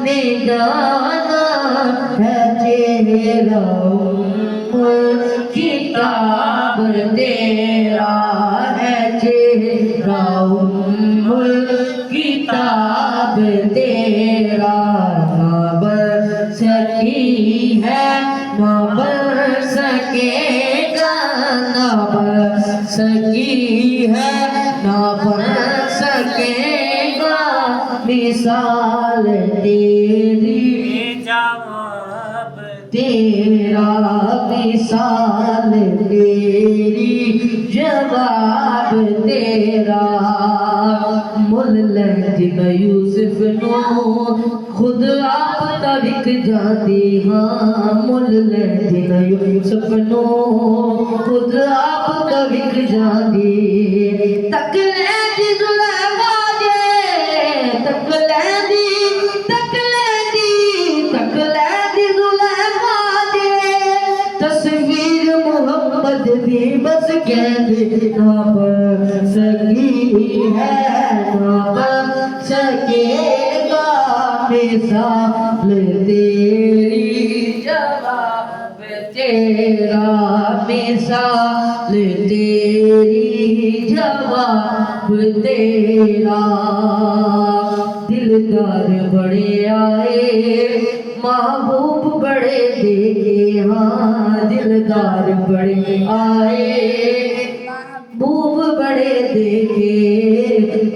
निगाना है चेहरा किताब तेरा है चेहरा किताब तेरा ना बन सकी है ना बन सकेगा ना बन सकी है ना बन सकेगा मिसाल तेरी तेरा मिसाल तेरी जवाब तेरा मुल्लैद यूसुफ नो खुद आप तविक जाती हाँ मुल्लैद यूसुफ नो खुद आप तविक जाती तकले जुलैखा जे तकले जुलैखा जे तस्वीर मोहम्मद दी बस कहते ना बन सकी है ना बन सकेगा मिसाल तेरी जवाब तेरा मिसाल तेरी जवाब तेरा दिलदार बड़े आए महबूब बड़े देखे हाँ दिलदार बड़े आए महबूब बड़े देखे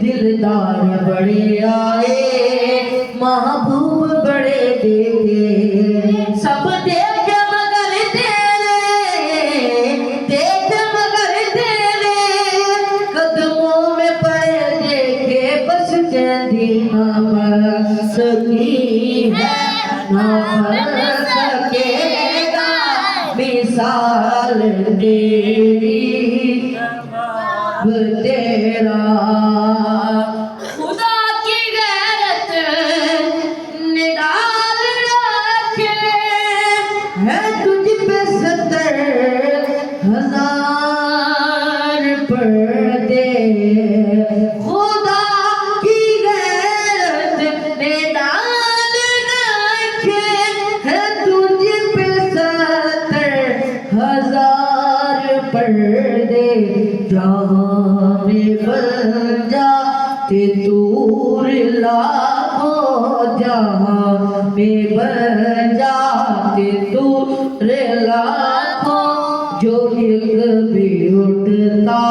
दिलदार बड़े आए महबूब बड़े देखे सब देखे मगर तेरे कदमों में पड़े देखे बस कहती ना बन सकी है ना बन सकेगा मिसाल तेरी तेरा खुदा की गैरत निडाल रखे है तुझ पे 70,000 पर्दे खुदा की गैरत निडाल रखे है तुझ पे 70,000 पर्दे जहाँ में बन जाते दूर लाखों जहाँ में बन जाते दूर लाखों जो एक भी उठता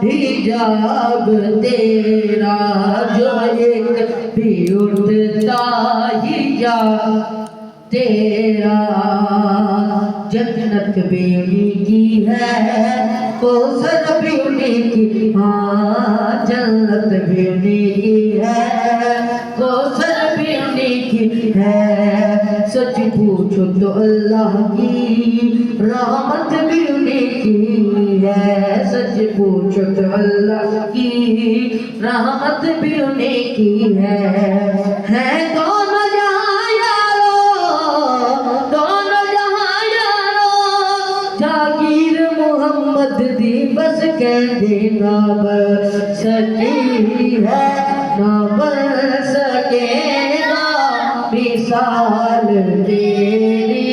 हिजाब तेरा जो एक भी उठता हिजाब तेरा जन्नत भी उन्हीं की है कौसर भी उन्हीं की हाँ जन्नत भी उन्हीं की है कौसर भी उन्हीं की है सच पूछो तो अल्लाह की रहमत भी उन्हीं की है सच पूछो तो अल्लाह की रहमत भी उन्हीं की है दोनों जहां जागीर मोहम्मद दी बस कहते ना बन सकी है ना बन सकेगा मिसाल तेरी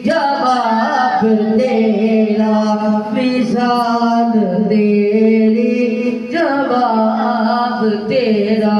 जवाब तेरा मिसाल तेरी जवाब तेरा।